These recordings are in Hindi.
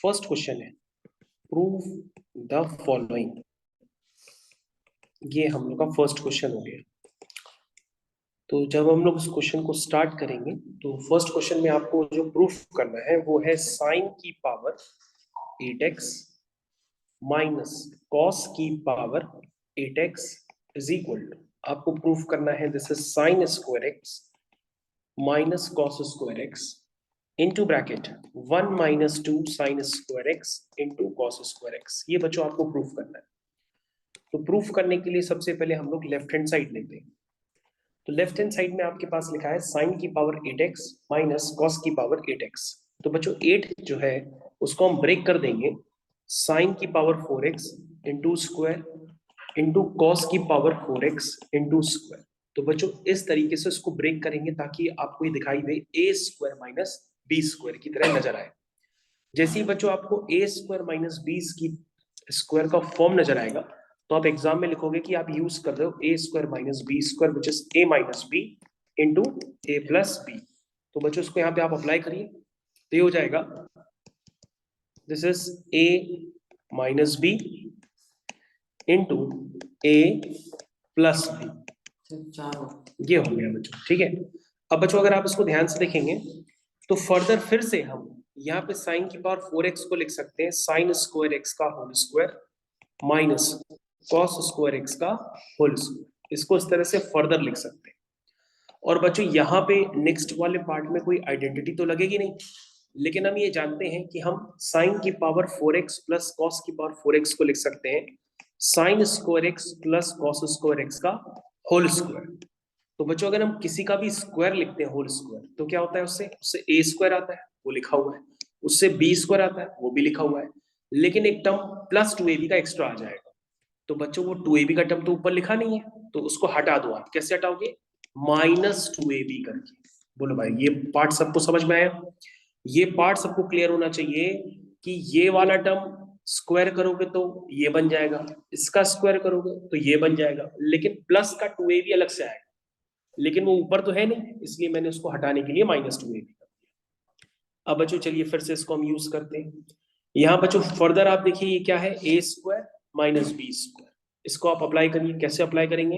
फर्स्ट क्वेश्चन है प्रूव द फॉलोइंग। ये हम लोग का फर्स्ट क्वेश्चन हो गया। तो जब हम लोग इस क्वेश्चन को स्टार्ट करेंगे तो फर्स्ट क्वेश्चन में आपको जो प्रूफ करना है वो है साइन की पावर 8x माइनस कॉस की power 8x is equal to, आपको प्रूफ करना है this is sine square x minus cos square x into bracket 1 minus 2 sine square x into cos square x. ये बच्चों आपको प्रूफ करना है। तो प्रूफ करने के लिए सबसे पहले हम लोग लेफ्ट हैंड साइड लेते हैं। तो लेफ्ट हैंड साइड में आपके पास लिखा है साइन की पावर 8x माइनस कॉस की पावर 8x। तो बच्चों 8 जो है उसको हम ब्रेक कर देंगे साइन की power 4x into square into cos की पावर 4x इंटू स्क्वायर। तो बच्चों इस तरीके से इसको ब्रेक करेंगे ताकि आपको ये दिखाई दे ए स्क्वायर माइनस बी स्क्वायर की तरह नजर आए। जैसे ही बच्चों आपको ए स्क्वायर माइनस बी की स्क्वायर का फॉर्म नजर आएगा तो आप एग्जाम में लिखोगे कि आप यूज कर रहे हो a square minus B square which is A minus B into A plus b. तो बच्चों इसको यहाँ पे आप अप्लाई करिए तो ये हो जाएगा this is A minus B into A plus B. ये हो गया बच्चों, ठीक है। अब बच्चों अगर आप इसको ध्यान से देखेंगे तो फर्दर फिर से हम यहाँ पे साइन की पावर 4x को लिख सकते हैं साइन स्क्वायर एक्स का whole square minus cos square x का होल स्क्वायर। इसको इस तरह से फर्दर लिख सकते हैं। और बच्चों यहाँ पे नेक्स्ट वाले पार्ट में कोई आइडेंटिटी तो लगेगी नहीं, लेकिन हम ये जानते हैं कि हम साइन की पावर 4x प्लस कॉस की पावर 4x को लिख सकते हैं sine square x plus cos square x का होल स्क्वायर। तो बच्चों अगर हम किसी का भी स्क्वायर लिखते हैं होल स्क्वायर तो क्या होता है उससे ए स्क्वायर आता है, वो लिखा हुआ है, उससे बी स्क्वायर आता है, वो भी लिखा हुआ है, लेकिन एक टर्म प्लस 2ab का एक्स्ट्रा आ जाएगा। तो बच्चों वो 2ab का टर्म तो ऊपर लिखा नहीं है तो उसको हटा दो। आप कैसे हटाओगे? माइनस 2ab करके। बोलो भाई ये पार्ट सबको समझ में आया? ये पार्ट सबको क्लियर होना चाहिए कि ये वाला टर्म स्क्वायर करोगे तो ये बन जाएगा, इसका स्क्वायर करोगे तो ये बन जाएगा, लेकिन प्लस का 2ab अलग से आएगा, लेकिन वो ऊपर तो है नहीं, इसलिए मैंने उसको हटाने के लिए माइनस 2ab कर दिया। अब बच्चों चलिए फिर से इसको हम यूज करते हैं। यहाँ बच्चों फर्दर आप देखिए ये क्या है, A square minus B square. इसको आप अप्लाई करिए। कैसे अप्लाई करेंगे?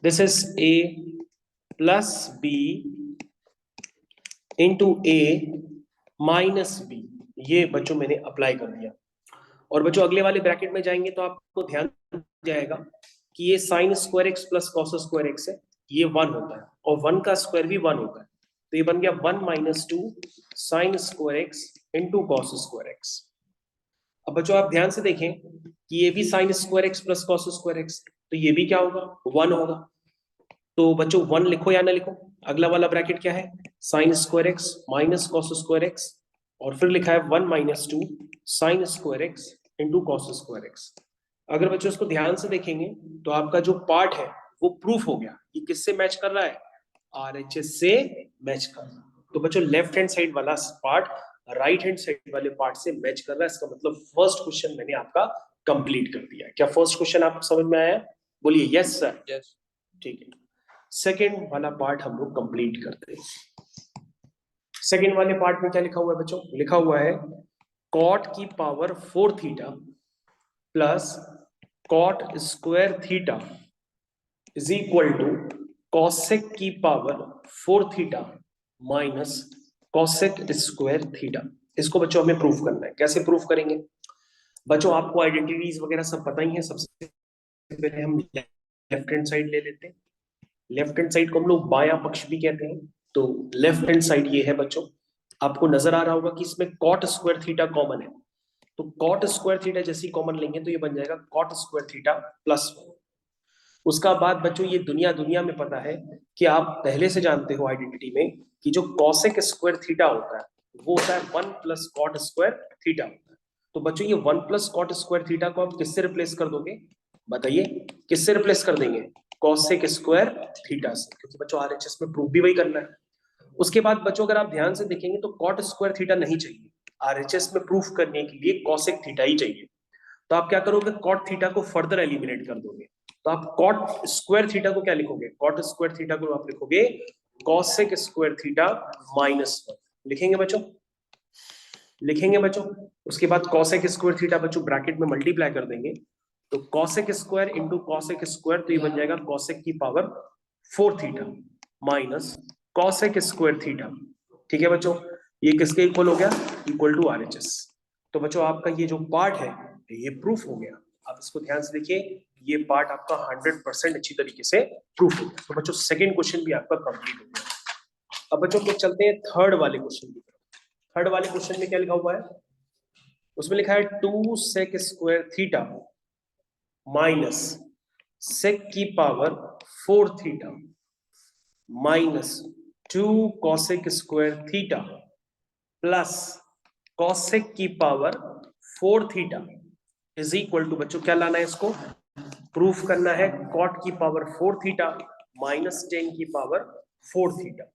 This is A plus B into A minus B. ये बच्चों मैंने अप्लाई कर दिया। और बच्चों अगले वाले ब्रैकेट में जाएंगे तो आपको ध्यान जाएगा कि ये sign square x plus cos square x है, ये 1 होता है और 1 का स्क्वायर भी 1 होता है। तो ये बन गया 1 minus 2 sine square x into cos square x. अब बच्चों आप ध्यान से देखें कि ये भी sign square x plus cos square x, तो ये भी क्या होगा? 1 होगा। तो बच्चों 1 लिखो या ना लिखो, अगला वाला ब्रैकेट क्या है? Sign square x minus cos square x, और फिर लिखा है 1 minus 2 sine square x into cos square x. अगर बच्चों इसको ध्यान से देखेंगे तो आपका जो पार्ट है वो प्रूफ हो गया। ये किससे मैच कर रहा है? आरएचएस से मैच कर रहा है। तो बच्चों लेफ्ट हैंड साइड वाला पार्ट राइट हैंड साइड वाले पार्ट से मैच कर रहा है। इसका मतलब फर्स्ट क्वेश्चन मैंने आपका कंप्लीट कर दिया। क्या फर्स्ट क्वेश्चन आपको समझ में आया? बोलिए यस सर। यस, ठीक है। सेकेंड वाला पार्ट हम लोग कंप्लीट करते हैं। सेकेंड वाले पार्ट में क्या लिखा हुआ है बच्चों? लिखा हुआ है कॉट की power 4 theta plus cot square theta is equal to cosec की power 4 theta minus cosec square theta. इसको बच्चों हमें प्रूफ करना है। कैसे प्रूफ करेंगे? बच्चों आपको आइडेंटिटीज वगैरह सब पता ही है। सबसे पहले हम लेफ्ट हैंड साइड ले लेते हैं। लेफ्ट हैंड साइड को हम लोग बायां पक्ष भी कहते हैं। तो लेफ्ट हैंड साइड ये है बच्चों। आपको नजर आ रहा होगा कि इसमें कॉट स्क्वायर थीटा कॉमन है, तो कॉट स्क्वायर थीटा जैसी कॉमन लेंगे तो ये बन जाएगा कॉट स्क्वायर थीटा प्लस 1। उसका बाद बच्चों ये दुनिया दुनिया में पता है कि आप पहले से जानते हो आइडेंटिटी में कि जो कॉसेक स्क्वायर थीटा होता है वो होता है 1 प्लस कॉट स्क्वायर थीटा होता है। तो बच्चों ये 1 प्लस कॉट स्क्वायर थीटा को आप किससे रिप्लेस कर दोगे? बताइए किससे रिप्लेस कर देंगे? कॉसेक स्क्वायर थीटा से, क्योंकि बच्चों आरएचएस में प्रूफ भी वही करना है। उसके बाद बच्चों अगर आप ध्यान से देखेंगे तो कॉट स्क्वायर थीटा नहीं चाहिए, आरएचएस में प्रूफ करने के लिए कॉसेक थीटा ही चाहिए। तो आप क्या करोगे? कॉट थीटा को फर्दर एलिमिनेट कर दोगे। तो आप कॉट स्क्वायर थीटा को क्या लिखोगे? कॉट स्क्वायर थीटा को आप लिखोगे कॉसेक स्क्वायर थीटा माइनस 1 लिखेंगे बच्चों। लिखेंगे बच्चों। उसके बाद कॉसेक स्क्वायर थीटा बच्चों ब्रैकेट में मल्टीप्लाई कर देंगे, तो cosec square into cosec square, तो ये बन जाएगा कॉसेक की power 4 theta minus cosec square theta. ठीक है बच्चों, ये किसके इक्वल हो गया? Equal to RHS। तो बच्चों आपका ये जो पार्ट है ये प्रूफ हो गया। आप इसको ध्यान से देखिए, ये पार्ट आपका 100% अच्छी तरीके से प्रूफ हो गया। तो बच्चों सेकंड क्वेश्चन भी आपका कंप्लीट हो गया। अब बच्चों को चलते हैं थर्ड वाले क्वेश्चन की तरफ। थर्ड वाले क्वेश्चन में क्या लिखा हुआ है? उसमें लिखा है 2 sec square theta minus sec की power 4 theta minus 2 cosec square theta plus cosec की power 4 theta is equal to, बच्चों क्या लाना है इसको? प्रूफ करना है कॉट की पावर 4 थीटा माइनस 10 की पावर 4 थीटा।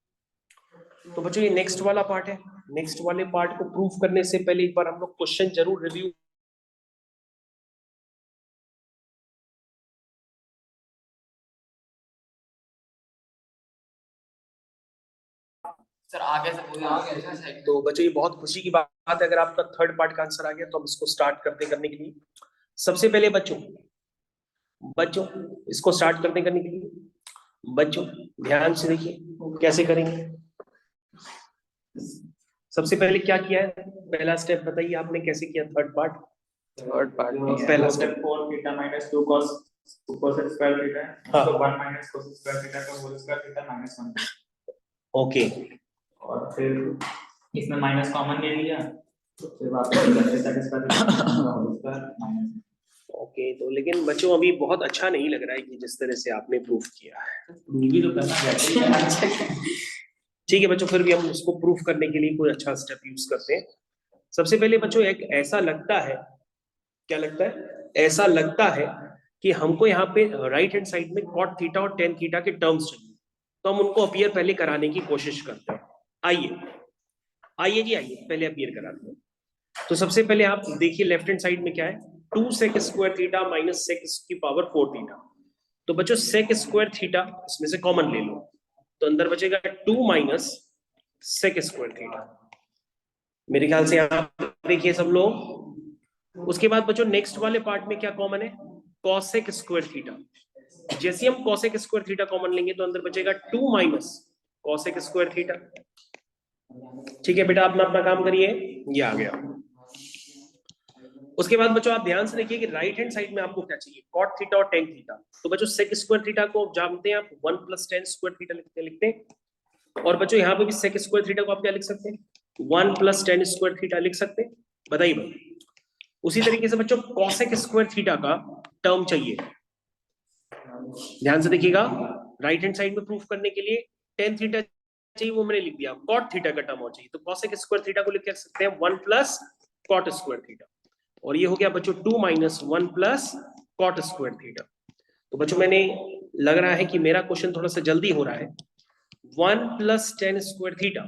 तो बच्चों ये नेक्स्ट वाला पार्ट है। नेक्स्ट वाले पार्ट को प्रूफ करने से पहले एक बार हम लोग क्वेश्चन जरूर रिव्यू। सर आगे से बोलिए। तो बच्चों ये बहुत खुशी की बात है अगर आपका थर्ड पार्ट का आंसर आ गया, तो हम इसको स्टार्ट करने के लिए सबसे पहले बच्चों इसको स्टार्ट करने के लिए बच्चों ध्यान से देखिए कैसे करेंगे। सबसे पहले क्या किया है? पहला स्टेप बताइए आपने कैसे किया थर्ड पार्ट? थर्ड पार्ट पहला step 4 theta minus 2 cos square theta, हाँ। तो 1 माइनस cos स्क्वायर थीटा का whole square theta minus 1। Okay, और फिर इसमें माइनस कॉमन ले लिया, तो फिर वापस सेक स्क्वायर थीटा का होल स्क्वायर माइनस। ओके। तो लेकिन बच्चों अभी बहुत अच्छा नहीं लग रहा है कि जिस तरह से आपने प्रूफ किया है। भी तो करना है। ठीक है बच्चों, फिर भी हम उसको प्रूफ करने के लिए कोई अच्छा स्टेप यूज करते हैं। सबसे पहले बच्चों एक ऐसा लगता है, क्या लगता है? ऐसा लगता है कि हमको यहाँ पे राइट हैंड साइड में कॉट थीटा और टेन थीटा के टर्म्स चाहिए, तो हम उनको अपीयर पहले कराने की कोशिश करते हैं। आइए आइए जी, आइए पहले अपीयर कराते हैं। तो सबसे पहले आप देखिए लेफ्ट हैंड साइड में क्या है? 2 sec square theta minus sec की पावर 4 थीटा। तो बच्चों सेक स्क्वायर थीटा इसमें से कॉमन ले लो, तो अंदर बचेगा 2 माइनस सेक स्क्वायर थीटा। मेरे ख्याल से आप देखिए सब लोग। उसके बाद बच्चों नेक्स्ट वाले पार्ट में क्या कॉमन है? Cosec square theta. जैसे हम कॉसेक स्क्वायर थीटा कॉमन लेंगे तो अंदर बचेगा 2 माइनस कॉसेक स्क्वायर थीटा। ठीक है बेटा, अपना अपना काम करिए, ये आ गया। उसके बाद बच्चों आप ध्यान से देखिए कि राइट हैंड साइड में आपको क्या चाहिए? कॉट थीटा और टेन थीटा। तो बच्चों सेक स्क्वायर थीटा को जानते हैं आप 1 प्लस टेन स्क्वायर थीटा लिखते हैं। और बच्चों यहाँ पे भी सेक स्क्वायर थीटा को आप क्या लिख सकते हैं? 1 प्लस टेन स्क्वायर थीटा लिख सकते हैं। बताइए भाई। उसी तरीके से बच्चों कॉसेक स्क्वायर थीटा का टर्म चाहिए, ध्यान से देखिएगा। राइट हैंड साइड में प्रूफ करने के लिए टेन थीटा चाहिए, वो मैंने लिख दिया। कॉट थीटा का टर्म और चाहिए, तो कॉसेक स्क्वायर थीटा को लिख सकते हैं 1 प्लस कॉट स्क्वायर थीटा। और ये हो गया बच्चों 2 minus 1 plus cot square theta. तो बच्चों मैंने लग रहा है कि मेरा क्वेश्चन थोड़ा सा जल्दी हो रहा है। 1 plus tan square theta,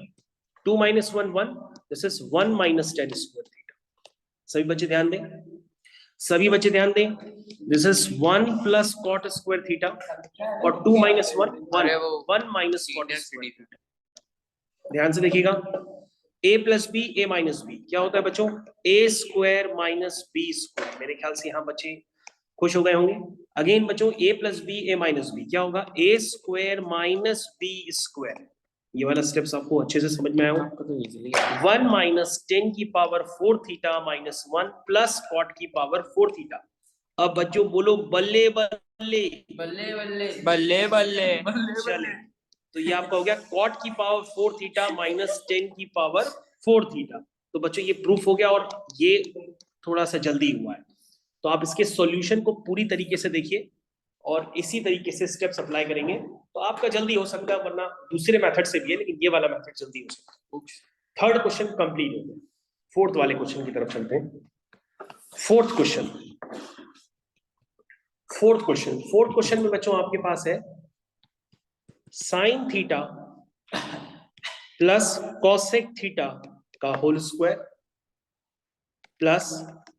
2 minus 1 1, this is 1 minus tan square theta. सभी बच्चे ध्यान दें, सभी बच्चे ध्यान दें। This is 1 plus cot square theta और 2 minus 1 1 minus cot square theta. ध्यान से देखिएगा। a plus B A minus B क्या होता है बच्चों? ए स्क्वायर माइनस बी स्क्वायर। मेरे ख्याल से यहाँ बच्चे खुश हो गए होंगे। अगेन बच्चों a plus B A minus B क्या होगा? ए स्क्वायर माइनस बी स्क्वायर। ये वाला स्टेप्स आपको अच्छे से समझ में आया होगा। 1 माइनस 10 की power 4 theta minus 1 plus cot की पावर 4 थीटा। अब बच्चों बोलो बल्ले बल्ले बल्ले बल्ले बल्ले बल्ले चले। तो ये आपका हो गया कॉट की पावर 4 थीटा माइनस 10 की पावर 4 थीटा। तो बच्चों ये प्रूफ हो गया और ये थोड़ा सा जल्दी हुआ है। तो आप इसके सॉल्यूशन को पूरी तरीके से देखिए और इसी तरीके से स्टेप्स अप्लाई करेंगे तो आपका जल्दी हो सकता है, वरना दूसरे मेथड से भी है लेकिन ये वाला मेथड जल्दी हो सकता है। थर्ड क्वेश्चन कंप्लीट हो गया। फोर्थ वाले क्वेश्चन की तरफ चलते हैं। फोर्थ क्वेश्चन में बच्चों आपके पास है sine theta plus cosec theta का whole square plus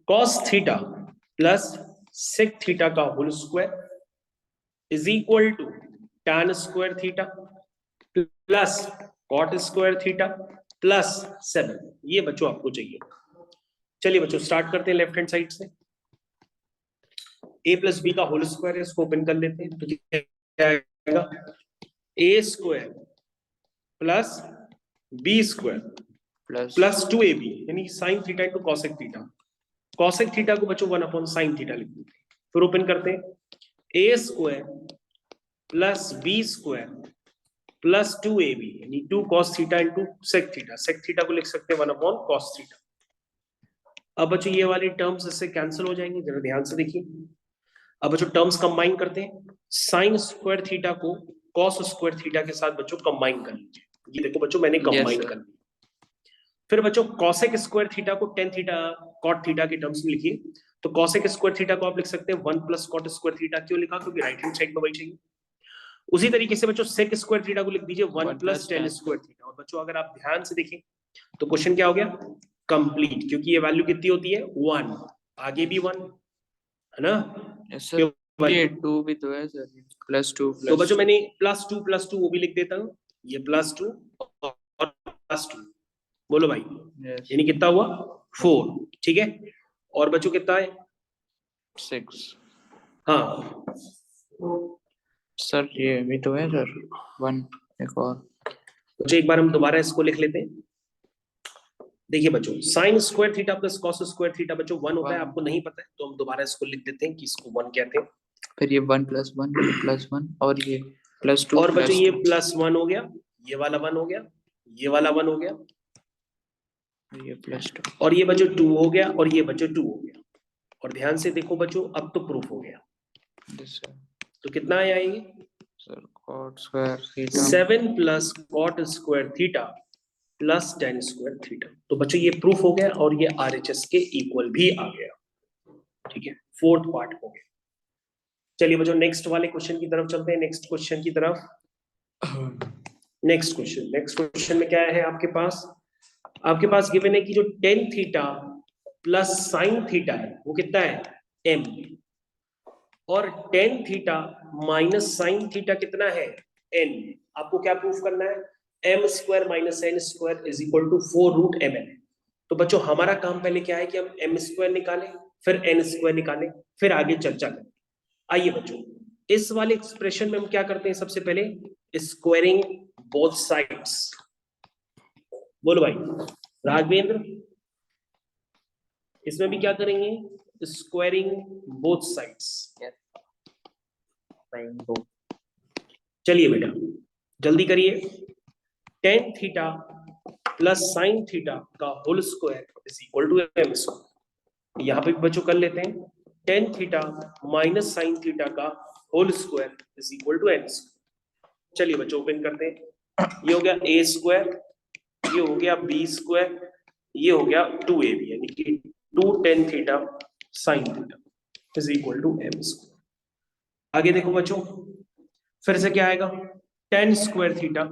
cos theta plus sec theta का whole square is equal to tan square theta plus cot square theta plus 7, ये बच्चों आपको चाहिए। चलिए बच्चों स्टार्ट करते हैं लेफ्ट हैंड साइड से। a प्लस बी का होल स्क्वायर है, इसको ओपन कर लेते हैं। तो क्या आएगा, a square plus B square plus 2ab, यानी sine theta into cosec theta. Cosec theta को बच्चों 1 अपॉन साइन थीटा लिख देते हैं। फिर ओपन करते हैं, a square plus B square plus 2ab, यानी 2 cos theta into sec theta. Sec theta को लिख सकते हैं 1 अपॉन cos थीटा। अब बच्चों ये वाली टर्म्स इससे कैंसिल हो जाएंगे, जरा ध्यान से देखिए। अब बच्चों टर्म्स कंबाइन करते हैं, साइन स्क्वायर थीटा को कॉस स्क्वायर थीटा के साथ बच्चों कंबाइन कर लीजिए। ये देखो बच्चों मैंने कंबाइन कर लिया। फिर बच्चों कॉसेक स्क्वायर थीटा को टेन थीटा कॉट थीटा के टर्म्स में लिखिए। तो कॉसेक स्क्वायर थीटा को आप लिख सकते हैं 1 प्लस कॉट स्क्वायर थीटा। क्यों लिखा, क्योंकि राइट हैंड साइड में वही चाहिए। उसी तरीके से बच्चों सेक स्क्वायर थीटा को लिख दीजिए 1 प्लस टेन स्क्वायर थीटा। और बच्चों अगर आप ध्यान से देखें तो क्वेश्चन क्या हो गया, कंप्लीट, क्योंकि ये वैल्यू कितनी होती है 1, आगे भी 1 है ना। सर ये 2 भी तो है सर, +2 तो बच्चों मैंने +2 वो भी लिख देता हूँ, ये +2 और +2, बोलो भाई यानी कितना हुआ 4, ठीक है। और बच्चों कितना है 6। हाँ सर ये भी तो है सर 1, एक और। बच्चों एक बार हम दोबारा इसको लिख लेते हैं। देखिए बच्चों sign square theta plus cos square theta बच्चों 1 होता है, आपको नहीं पता है तो हम दोबारा इसको लिख देते हैं कि इसको 1 कहते हैं। फिर ये 1 + 1 +1 और ये +2 और बच्चों ये +1 हो गया, ये वाला 1 हो गया, ये वाला 1 हो गया, ये +2 और ये बच्चों 2 हो गया, और ये बच्चों 2 हो गया। और ध्यान से देखो बच्चों अब तो प्रूफ हो गया। तो कितना आया ये sir cot square theta 7 plus cot square theta plus tan square theta. तो बच्चों ये प्रूफ हो गया और ये RHS के इक्वल भी आ गया, ठीक है। फोर्थ पार्ट हो गया। चलिए बच्चों नेक्स्ट वाले क्वेश्चन की तरफ चलते हैं, नेक्स्ट क्वेश्चन की तरफ। नेक्स्ट क्वेश्चन में क्या है आपके पास गिवन है कि जो tan theta plus sine theta है वो कितना है m, और tan theta minus sine theta कितना है n। आपको क्या प्रूफ करना है, m square minus n square is equal to 4√mn। तो बच्चों हमारा काम पहले क्या है कि हम m स्क्वायर निकालें, फिर n स्क्वायर निकालें, फिर आगे चर्चा करें। आइए बच्चों इस वाले एक्सप्रेशन में हम क्या करते हैं, सबसे पहले स्क्वायरिंग बोथ साइड्स। बोलो भाई राघवेंद्र, इसमें भी क्या करेंगे, स्क्वायरिंग बोथ साइड्स। चलिए बेटा जल्दी करिए, tan theta plus sine theta का whole square is equal to m square. यहाँ पे भी बच्चों कर लेते हैं, tan theta minus sine theta का whole square is equal to n square. चलिए बच्चों ओपन करते हैं, ये हो गया a स्क्वायर, ये हो गया b स्क्वायर, ये हो गया 2ab, यानी कि 2 tan theta sine theta is equal to m square. आगे देखो बच्चों फिर से क्या आएगा, tan square theta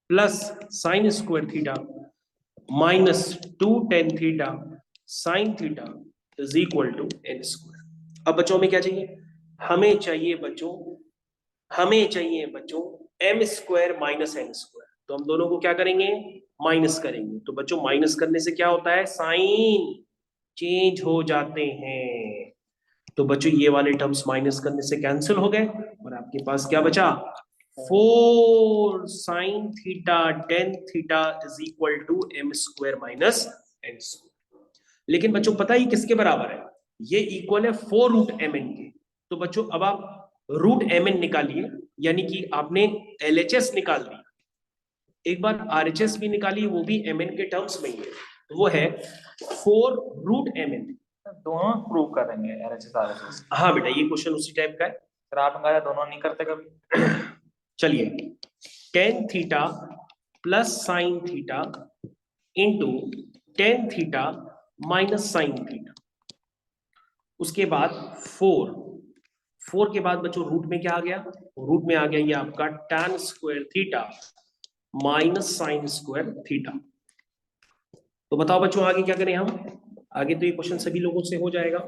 plus sine square theta minus 2 tan theta sine theta is equal to n square. अब बच्चों में क्या चाहिए, हमें चाहिए बच्चों m square minus n square. तो हम दोनों को क्या करेंगे, माइनस करेंगे। तो बच्चों माइनस करने से क्या होता है, साइन चेंज हो जाते हैं। तो बच्चों ये वाले टर्म्स माइनस करने से कैंसिल हो गए और आपके पास क्या बचा, 4 sine theta tan theta is equal to m square minus n square. लेकिन बच्चों पता ही किसके बराबर है, ये इक्वल है 4√mn के। तो बच्चों अब आप √mn निकालिए, यानी कि आपने LHS निकाल दिया, एक बार RHS भी निकालिए, वो भी mn के टर्म्स में ही है। तो वो है 4√mn। दोनों प्रूव करेंगे RHS RHS। हाँ बेटा ये क्वेश्चन उसी टाइप का है। सर आप हमारा दोनों नहीं करते कभी। चलिए tan theta plus sine theta into tan theta minus sine theta, उसके बाद 4 के बाद बच्चों रूट में क्या आ गया, रूट में आ गया ये आपका tan square theta minus sign square theta. तो बताओ बच्चों आगे क्या करें हम, आगे तो ये क्वेश्चन सभी लोगों से हो जाएगा।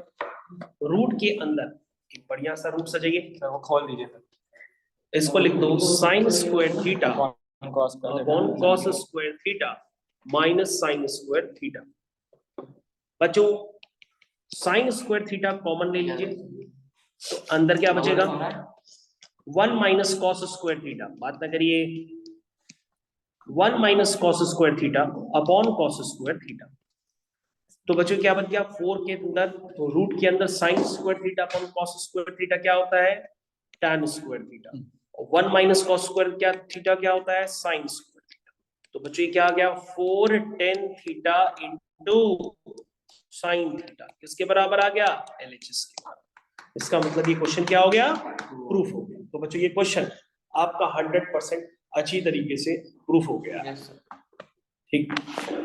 रूट के अंदर एक बढ़िया सा रूट सजाइए, वो खोल दीजिए। इसको लिख दो sign square theta cos upon cos square theta minus sign square theta. बच्चों साइन स्क्वायर थीटा कॉमन ले लीजिए, तो अंदर क्या बचेगा 1 माइनस कॉस स्क्वायर थीटा, बात ना करिए, 1 minus cos square theta upon cos square theta. तो बच्चों क्या बन गया 4 के अंदर, तो रूट के अंदर sign square theta upon cos square theta क्या होता है tan स्क्वायर थीटा, और 1 माइनस कॉस स्क्वायर क्या थीटा क्या होता है साइन स्क्वायर थीटा। तो बच्चों ये क्या आ गया 4 tan theta into sine theta, किसके बराबर आ गया LHS के बराबर। इसका मतलब ये क्वेश्चन क्या हो गया प्रूफ हो गया। तो बच्चों ये क्वेश्चन आपका 100% अच्छी तरीके से प्रूफ हो गया। ठीक,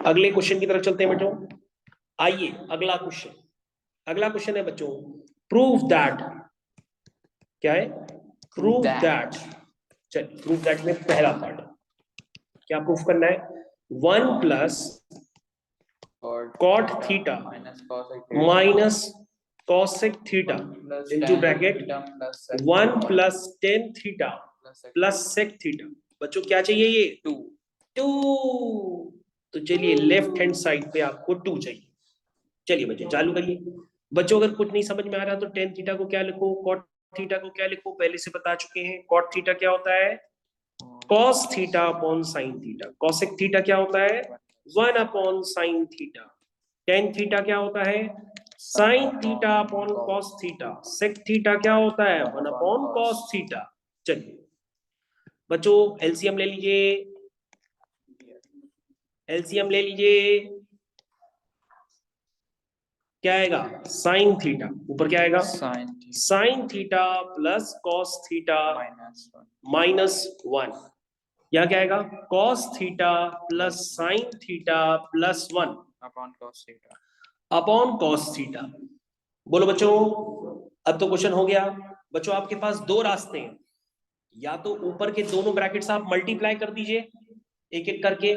अगले क्वेश्चन की तरफ चलते हैं बच्चों। आइए अगला क्वेश्चन है बच्चों प्रूव दैट, क्या है प्रूव दैट। चलिए प्रूव दैट में पहला पार्ट क्या प्रूफ करना है 1 plus cot theta minus cosec theta into bracket 1 plus tan theta plus sec theta. बच्चों क्या चाहिए ये 2। तो चलिए लेफ्ट हैंड साइड पे आपको 2 चाहिए। चलिए बच्चों चालू करिए। बच्चों अगर कुछ नहीं समझ में आ रहा तो टेन थीटा को क्या लिखो, कॉट थीटा को क्या लिखो, पहले से बता चुके हैं। कॉट थीटा क्या होता है cos theta upon sine theta, cosec theta क्या होता है 1 upon sine theta, tan theta क्या होता है sine theta upon cos theta, sec theta क्या होता है 1 अपॉन कॉस थीटा। चलिए बच्चों एलसीएम ले लीजिए, एलसीएम ले लीजिए, क्या आएगा साइन थीटा, ऊपर क्या आएगा sign theta plus cos theta minus 1, या क्या आएगा cos theta plus sine theta plus 1 upon cos theta. बोलो बच्चों अब तो क्वेश्चन हो गया। बच्चों आपके पास 2 रास्ते हैं, या तो ऊपर के दोनों ब्रैकेट्स आप मल्टीप्लाई कर दीजिए एक एक करके,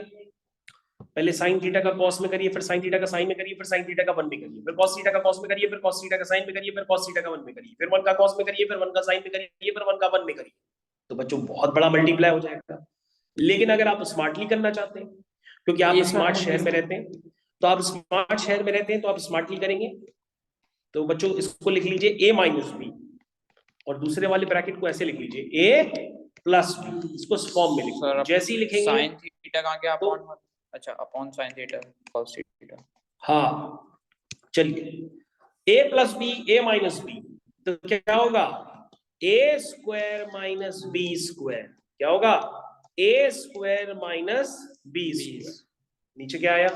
पहले साइन थीटा का कॉस में करिए, फिर साइन थीटा का साइन में करिए, फिर साइन थीटा का 1 में करिए, फिर कॉस थीटा का कॉस में करिए, फिर कॉस थीटा का साइन में करिए, फिर कॉस थीटा का 1 में करिए, फिर 1 का कॉस में करिए, फिर 1 का साइन में करिए, फिर 1 का 1 में करिए। तो बच्चों बहुत बड़ा मल्टीप्लाई हो जाएगा। लेकिन अगर आप स्मार्टली करना चाहते हैं, क्योंकि आप स्मार्ट शहर में रहते हैं, तो आप स्मार्ट शहर में रहते हैं तो आप स्मार्टली करेंगे। तो बच्चों इसको लिख लीजिए a माइनस बी, और दूसरे वाले ब्रैकेट को ऐसे लिख लीजिए a प्लस बी, इसको इस फॉर्म में लिखो। जैसे ही लिखेंगे साइन थीटा कहां गया अपॉन, अच्छा upon sine theta cos theta. हाँ चलिए a plus B a minus B, तो क्या होगा a square minus B square, क्या होगा a square minus B square. नीचे क्या आया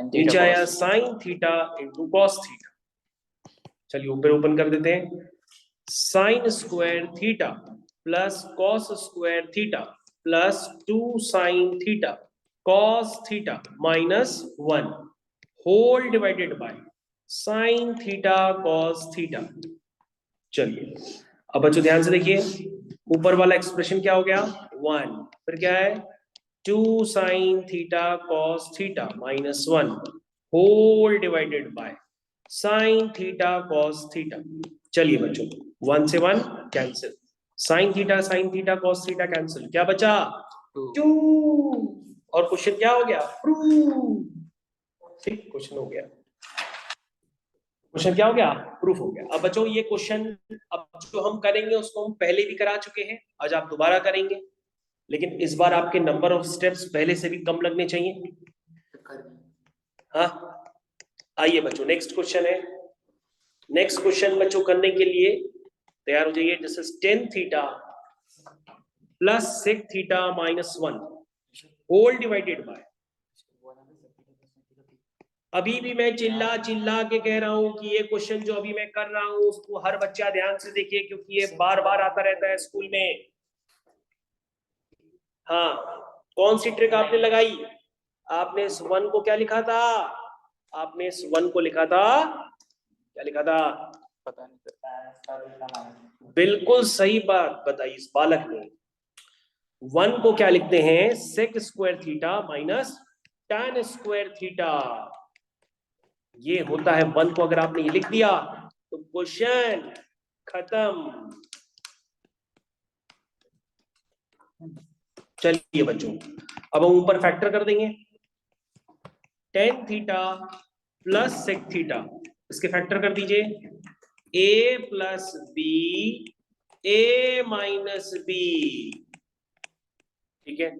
नीचे आया sine theta into cos theta. चलिए ऊपर ओपन कर देते हैं, sine square theta plus cos square theta plus 2 sine theta cos theta minus 1 whole divided by sine theta cos theta. चलिए अब बच्चों ध्यान से देखिए, ऊपर वाला एक्सप्रेशन क्या हो गया 1, फिर क्या है 2 sine theta cos theta minus 1 whole divided by sine theta cos theta. चलिए बच्चों 1 से 1 cancel, sine theta cos theta cancel, क्या बचा 2, और क्वेश्चन क्या हो गया प्रूव। ठीक क्वेश्चन हो गया, क्वेश्चन क्या हो गया प्रूफ हो गया। अब बच्चों ये क्वेश्चन अब जो हम करेंगे उसको हम पहले भी करा चुके हैं, आज आप दोबारा करेंगे, लेकिन इस बार आपके नंबर ऑफ स्टेप्स पहले से भी कम लगने चाहिए। हाँ आइए बच्चों नेक्स्ट क्वेश्चन है। नेक्स्ट क्वेश्चन बच्चों करने के लिए तैयार हो जाइए। This is tan theta plus sec theta minus 1 whole divided by, अभी भी मैं चिल्ला चिल्ला के कह रहा हूं कि ये क्वेश्चन जो अभी मैं कर रहा हूं उसको हर बच्चा ध्यान से देखिए, क्योंकि ये बार बार आता रहता है स्कूल में। हाँ कौन सी ट्रिक आपने लगाई, आपने इस 1 को क्या लिखा था, आपने इस 1 को लिखा था, क्या लिखा था पता नहीं, बिल्कुल सही बात बताई इस बालक ने। 1 को क्या लिखते हैं sec square theta minus tan square theta, ये होता है 1 को अगर आपने ये लिख दिया तो क्वेश्चन खत्म। चलिए बच्चों, अब हम ऊपर फैक्टर कर देंगे। Tan theta plus sec theta, इसके फैक्टर कर दीजिए। A plus B, A minus b, ठीक है,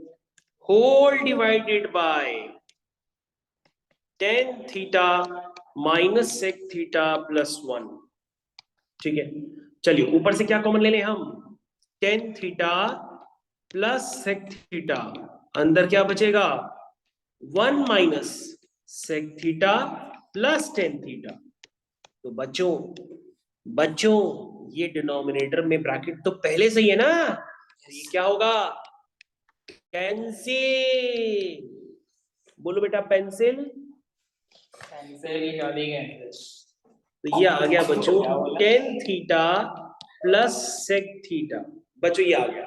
whole divided by tan theta minus sec theta plus 1, ठीक है। चलिए ऊपर से क्या कॉमन ले लें हम, tan theta plus sec theta, अंदर क्या बचेगा 1 minus sec theta plus tan theta. तो बच्चों ये डिनोमिनेटर में ब्रैकेट तो पहले से ही है ना, ये क्या होगा, पेंसिल, बोलो बेटा पेंसिल। तो ये आ गया बच्चों tan theta plus sec theta, बच्चों ये आ गया।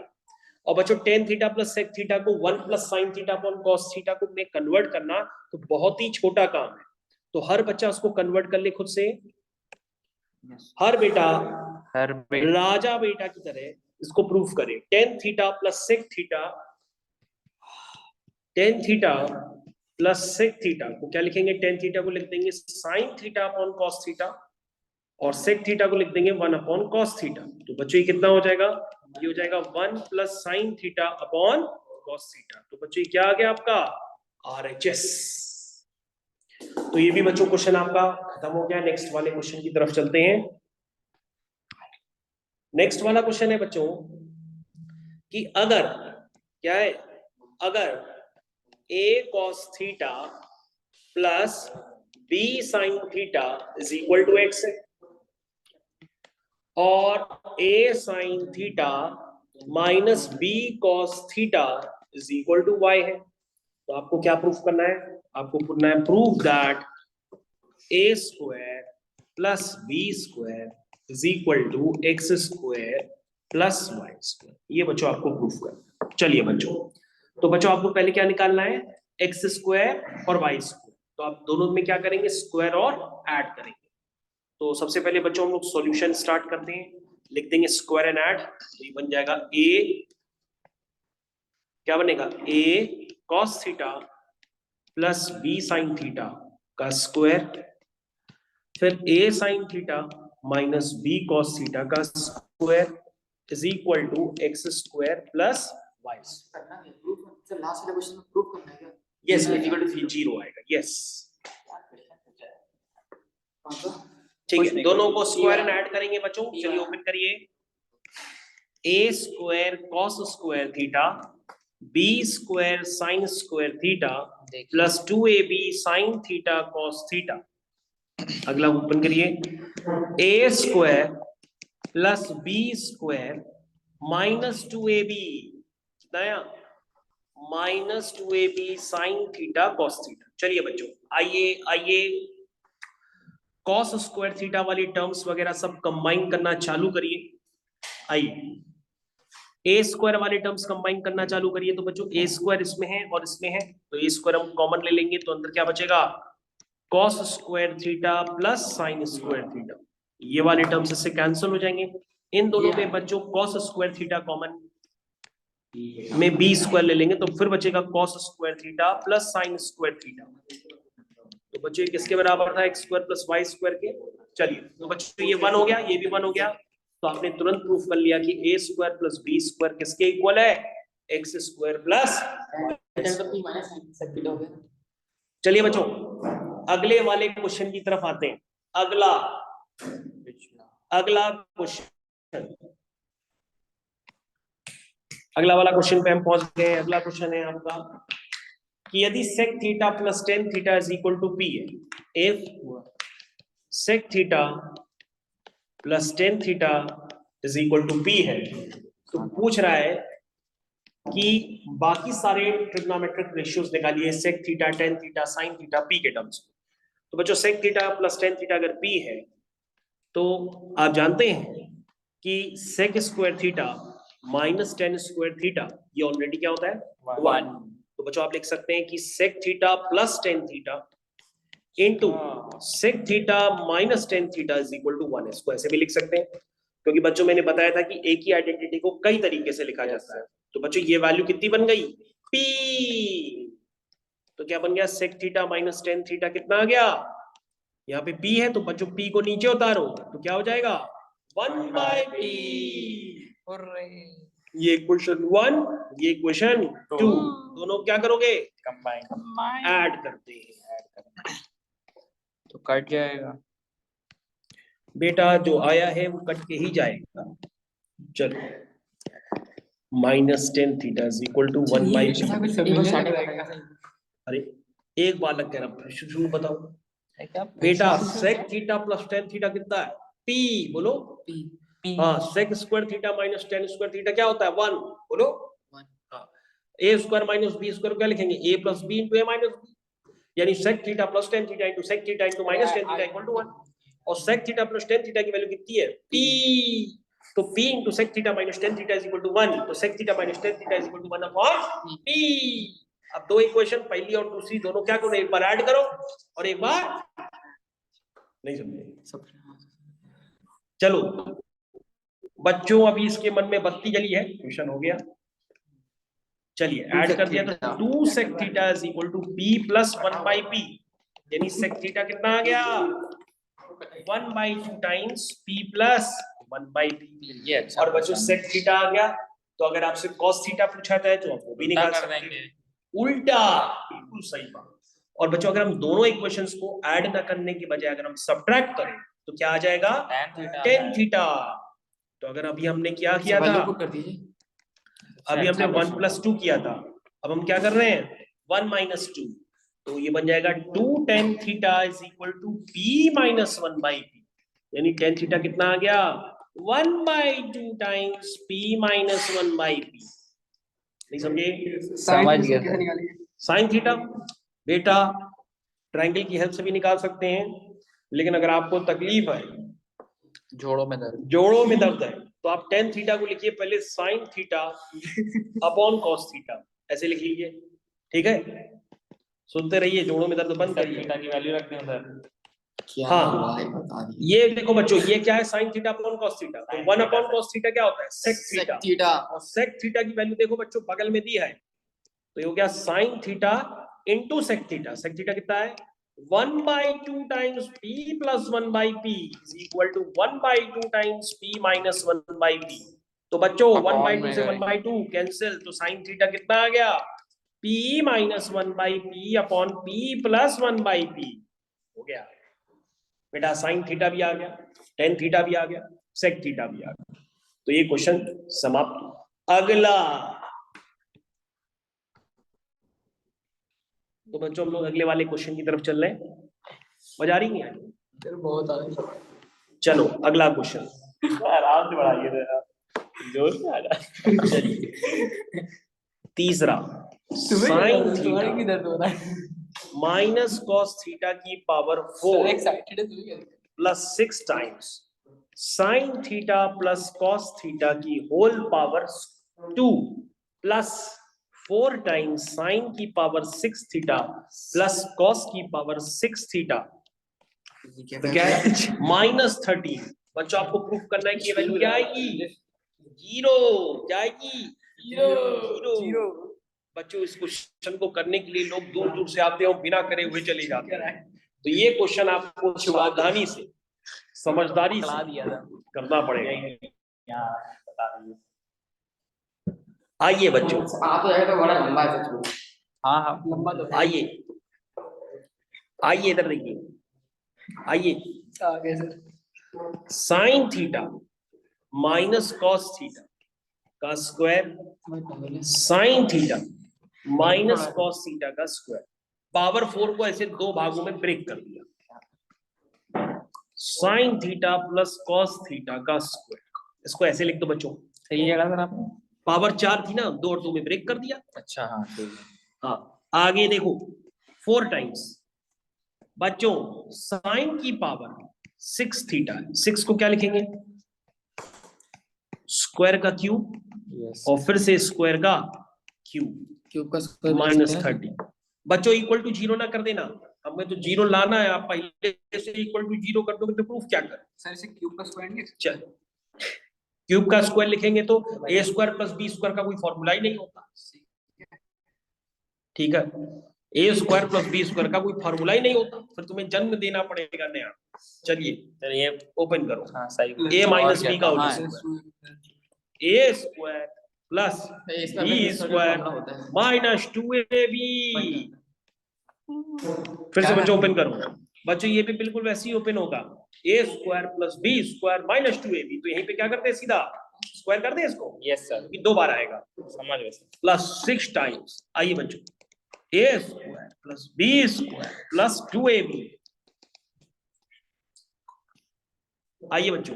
और बच्चों tan theta plus sec theta को 1 plus sine theta upon cos theta को में कन्वर्ट करना तो बहुत ही छोटा काम है, तो हर बच्चा उसको कन्वर्ट कर ले खुद से। हर बेटा राजा बेटा की तरह इसको प्रूफ करे। Tan theta plus sec theta, tan theta plus sec theta को क्या लिखेंगे, टेन थीटा को लिख देंगे sine theta upon cos theta, और सेक थीटा को लिख देंगे 1 अपॉन कॉस थीटा। तो बच्चों ये कितना हो जाएगा, ये हो जाएगा 1 plus sine theta upon cos theta. तो बच्चों ये क्या आ गया आपका RHS। तो ये भी बच्चों क्वेश्चन आपका खत्म हो गया। नेक्स्ट वाले क्वेश्चन की तरफ चलते हैं। नेक्स्ट वाला क्वेश्चन है बच्चों कि अगर क्या है, अगर a cos theta plus b sin theta is equal to x है और a sin theta minus b cos theta is equal to y है, तो आपको क्या प्रूफ करना है, आपको करना है proof that a square plus b square is equal to x square plus y square. ये बच्चों आपको प्रूफ करना है। चलिए बच्चों, तो बच्चों आपको पहले क्या निकालना है, एक्स स्क्वायर और वाई स्क्वायर। तो आप दोनों में क्या करेंगे, स्क्वायर और ऐड करेंगे। तो सबसे पहले बच्चों हम लोग सॉल्यूशन स्टार्ट करते हैं, लिख देंगे स्क्वायर एंड ऐड। तो ये बन जाएगा ए, क्या बनेगा, a cos theta plus b sine theta का स्क्वायर, फिर a sine theta minus b cos theta का square is equal to x square plus y. Last वाले क्वेश्चन में प्रूफ करना है क्या? यस, इक्वल टू 0 आएगा। यस ठीक है, दोनों को स्क्वायर एंड ऐड करेंगे बच्चों। चलिए ओपन करिए, a square cos square theta b square sine square theta plus 2ab sine theta cos theta. अगला ओपन करिए, a square plus B square minus 2ab नया minus 2ab sine theta cos theta. चलिए बच्चों आइए कॉस स्क्वायर थीटा वाली टर्म्स वगैरह सब कंबाइन करना चालू करिए। आइए ए स्क्वायर वाले टर्म्स कंबाइन करना चालू करिए। तो बच्चों ए स्क्वायर इसमें है और इसमें है, तो ए स्क्वायर हम कॉमन ले लेंगे, तो अंदर क्या बचेगा, cos square theta plus sine square theta. ये वाले टर्म्स इससे कैंसिल हो जाएंगे। इन दोनों में बच्चों कॉस स्क्वायर थीटा कॉमन में बी स्क्वायर ले लेंगे, तो फिर बचेगा cos square theta plus sine square theta. तो बच्चों ये किसके बराबर था, x square plus y square के। चलिए तो बच्चों ये 1 हो गया, ये भी 1 हो गया, तो आपने तुरंत प्रूफ कर लिया कि ए स्क्वायर प्लस बी स्क्वायर किसके इक्वल है, एक्स स्क्वायर प्लस। चलिए बच्चों अगले वाले क्वेश्चन की तरफ आते हैं। अगला क्वेश्चन, अगला वाला क्वेश्चन पे हम पहुंच गए। अगला क्वेश्चन है आपका कि यदि sec theta plus tan theta is equal to p है, if sec theta plus tan theta is equal to p है, तो पूछ रहा है कि बाकी सारे ट्रिग्नोमेट्रिक रेशियोज निकालिए sec theta, tan theta, sin theta, p के टर्म्स में। तो बच्चों sec theta plus tan theta अगर p है, तो आप जानते हैं कि sec square theta minus tan square theta ये ऑलरेडी क्या होता है 1। तो बच्चों आप लिख सकते हैं कि sec theta plus tan theta into sec theta minus tan theta is equal to 1। इसको ऐसे भी लिख सकते हैं, क्योंकि बच्चों मैंने बताया था कि एक ही आइडेंटिटी को कई तरीके से लिखा जाता है। तो बच्चों ये वैल्यू कितनी बन गई, P। तो क्या बन गया, sec theta minus tan theta कितना आ गया, यहाँ पे P है तो बच्चों P को नीचे उतारो तो क्या हो जाएगा 1/P। ये क्वेश्चन 1, ये क्वेश्चन 2, दोनों क्या करोगे, कंबाइन ऐड करते हैं। तो कट जाएगा बेटा जो आया है वो कट के ही जाएगा। चलो minus tan theta is equal to 1/P। अरे एक बार लग गया, शुरू बताओ बेटा, sec theta plus tan theta कितना है, P बोलो। हाँ, sec square theta minus tan square theta क्या होता है 1 बोलो। हाँ, a square minus B square क्या लिखेंगे, a plus B into A minus b, यानी sec theta plus tan theta into sec theta into minus tan theta equal to 1। और sec theta plus tan theta की वैल्यू कितनी है P, तो P into sec theta minus tan theta is equal to 1, तो sec theta minus tan theta is equal to 1 upon P। अब दो इक्वेशन पहली और दूसरी दोनों क्या करो, एक बार ऐड करो और एक बार नहीं समझे। चलो बच्चों अभी इसके मन में बत्ती जली है, क्वेश्चन हो गया। चलिए ऐड कर दिया तो 2 sec theta is equal to P plus 1/P, यानी sec थीटा कितना आ गया 1/2 टाइम्स P प्लस 1/P। और बच्चों sec थीटा आ गया, तो अगर आपसे cos थीटा पूछा जाए तो आप वो भी निकाल सकते हैं, उल्टा। बिल्कुल सही बात। और बच्चों अगर हम दोनों इक्वेशंस को ऐड ना करने की बजाय अगर हम सब्ट्रैक्ट करें तो क्या आ जाएगा tan थीटा। तो अगर अभी हमने क्या किया था, अभी हमने 1 + 2 किया था, अब हम क्या कर रहे हैं 1 - 2, तो ये बन जाएगा 2 tan theta is equal to P minus 1/P, यानी tan थीटा कितना आ गया 1/2 टाइम्स P माइनस 1/P। नहीं समझे, समझ गया। साइन थीटा बेटा ट्रायंगल की हेल्प से भी निकाल सकते हैं, लेकिन अगर आपको तकलीफ है, जोड़ों में दर्द है, तो आप tan थीटा को लिखिए पहले sign theta upon cos theta, ऐसे लिख लीजिए, ठीक है। सुनते रहिए, जोड़ों में दर्द बंद करिए, थीटा की वैल्यू रखते हैं उधर। हाँ ये देखो बच्चों, ये क्या है sine theta upon cos theta, तो 1 अपॉन cos थीटा क्या होता है sec थीटा, और sec थीटा की वैल्यू देखो बच्चों बगल में दी है, तो ये हो गया sine theta into sec theta. sec theta कितना है 1/2 times P plus 1/P is equal to 1/2 times P minus 1/P। तो बच्चों 1/2 से 1/2 कैंसिल, तो साइन थीटा कितना आ गया P minus 1/P upon P plus 1/P हो गया बेटा। साइन थीटा भी आ गया, tan थीटा भी आ गया, sec थीटा भी आ गया, तो ये क्वेश्चन समाप्त। अगला तो बच्चों हम लोग अगले वाले क्वेश्चन की तरफ चल रहे हैं, मजा आ रही नहीं है, बहुत आ रही। चलो अगला क्वेश्चन, आराम से बढ़ाइए जरा, जोश में आ जाए। चलिए तीसरा, sine theta minus cos theta की power 4 plus 6 times sine theta plus cos theta की whole power 2 plus 4 times sine की पावर 6 थीटा प्लस cos की पावर 6 थीटा, तो क्या है -13। बच्चों आपको प्रूफ करना है कि ये वैल्यू क्या आएगी, जीरो, क्या आएगी जीरो। बच्चों इस क्वेश्चन को करने के लिए लोग दूर दूर से आते हैं और बिना करे हुए चले जाते हैं, तो ये क्वेश्चन आपको सावधानी से समझदारी से करना पड़ेगा। आइए बच्चों, हाँ हाँ लंबा तो आइए आइए इधर देखिए, आइए आगे sir. Sine theta minus cos theta का square sine theta minus cos theta का स्क्वायर, पावर 4 को ऐसे दो भागों में ब्रेक कर दिया, sine theta plus cos theta का स्क्वायर, इसको ऐसे लिख दो बच्चों, सही है सर आपने, पावर 4 थी ना, 2 और 2 में ब्रेक कर दिया। अच्छा हाँ ठीक है। हाँ आगे देखो 4 टाइम्स बच्चों साइन की पावर 6 थीटा है, 6 को क्या लिखेंगे स्क्वायर का क्यूब और फिर से स्क्वायर का क्यूब का स्क्वायर -30। बच्चों इक्वल टू 0 ना कर देना, हमें तो 0 लाना है, आप पहले से इक्वल टू 0 कर दोगे तो प्रूफ क्या कर सर, इसे क्यूब का स्क्वायर नहीं चल क्यूब का स्क्वायर लिखेंगे तो ए स्क्वायर प्लस बी स्क्वायर का कोई फॉर्मूला ही नहीं होता, ठीक है। A square plus B square का कोई फॉर्मूला ही नहीं होता, फिर तुम्हें जन्म देना पड़ेगा नया। चलिए ओपन करो। हाँ सही। ए माइनस बी का होल हाँ, square, a square plus B square minus 2ab। फिर से बच्चों ओपन करो। बच्चों ये भी बिल्कुल वैसे ही ओपन होगा, ए square plus B square minus 2ab। तो यहीं पे क्या करते हैं, सीधा स्क्वायर कर दे इसको। यस सर, क्योंकि 2 बार आएगा, समझ गए सर। Plus 6 times. आइए बच्चों, ए square plus B square plus 2ab। आइए बच्चों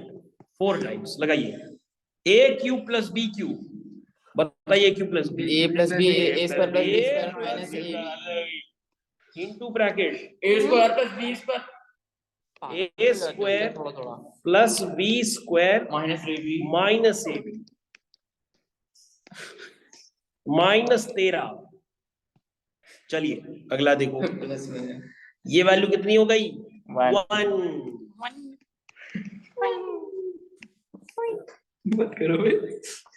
4 टाइम्स लगाइए, a cube plus b cube. बताइए cube plus B, a plus B, a square plus B square minus a into bracket a square plus B square a square थोड़ा थोड़ा plus B square minus a b minus a b minus 13। चलिए अगला देखो, प्लस में ये वैल्यू कितनी हो गई, 1। मत करो बे।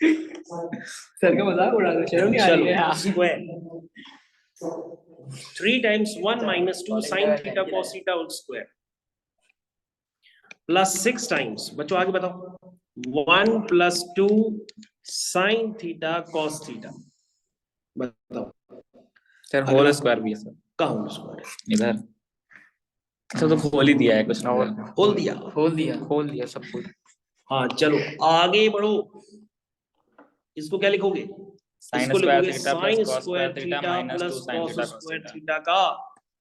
सर का मजाक उड़ा रहे हो, शर्म नहीं आ रही है? Square 3 times 1 minus 2 sine theta cos theta whole square plus 6 times. बच्चों आगे बताओ, 1 plus 2 sine theta cos theta. बताओ सर होल स्क्वायर भी है सर, कहाँ होल स्क्वायर इधर सर तो खोल ही दिया है कुछ ना, खोल दिया। खोल दिया सब कुछ। हाँ चलो आगे बढ़ो, इसको क्या लिखोगे, साइन इसको स्क्वायर लिखोगे theta sine plus square cos theta minus plus 2 sine cos theta square cos theta का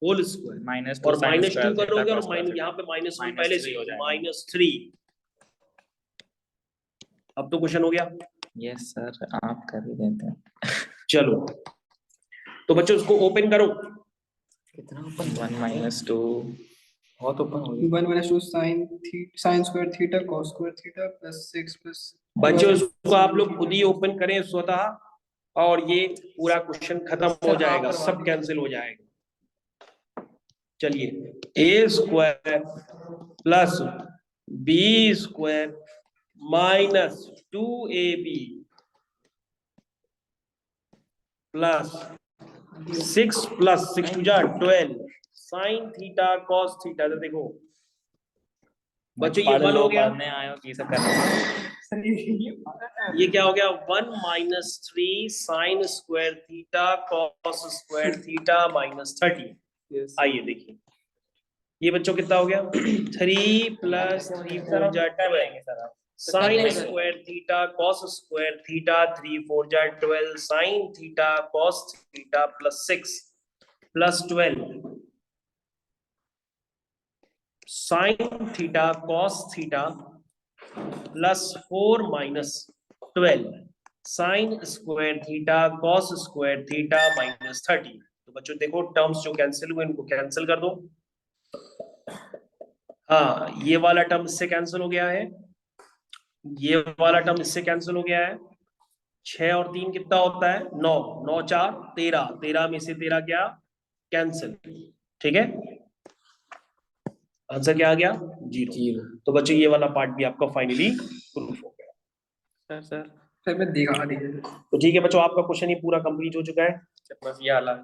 होल स्क्वायर, माइनस और 2 साइन माइनस 2 स्क्वायर थीटा करोगे और कॉस माइनस यहाँ पे माइनस 1 minus पहले 3 से हो जाएगा। माइनस 3। अब तो क्वेश्चन हो गया। यस सर, आप कर ही देते हैं। चलो तो बच्चों इसको ओपन करो। कितना ओपन, 1 माइनस 2 बहुत ओपन हो गया। 1 minus 2 sin square theta cos square theta plus 6 plus बच्चों इसको आप लोग खुद ही ओपन करें स्वतः, और ये पूरा क्वेश्चन खत्म हो जाएगा, सब कैंसिल हो जाएगा। चलिए a square plus B square minus 2ab plus 6 plus 6 टू जा 12 साइन थीटा कॉस थीटा। तो देखो बच्चों ये 1 हो गया, पढ़ने आए हो कि सब करना। ये क्या हो गया, 1 minus 3 sign square theta cos square theta minus 30। आइए देखिए ये बच्चों कितना हो गया, 3 प्लस 3 4 जा 12 sign square theta cos square theta 3 4 जा 12 sign theta cos theta plus 6 plus 12 sign theta cos theta plus 4 minus 12 sign square theta cos square theta minus 30। तो बच्चों देखो टर्म्स जो कैंसिल हुए इनको कैंसिल कर दो। हाँ ये वाला टर्म इससे कैंसिल हो गया है, ये वाला टर्म इससे कैंसिल हो गया है। 6 और 3 कितना होता है, 9, 9 4 13, 13 में से 13 क्या कैंसिल, ठीक है। आंसर क्या आ गया, 0। तो बच्चों ये वाला पार्ट भी आपका फाइनली प्रूफ हो गया। सर फिर मैं दिखा दीजिए। तो ठीक है बच्चों, आपका क्वेश्चन ही पूरा कंप्लीट हो चुका है। बस ये वाला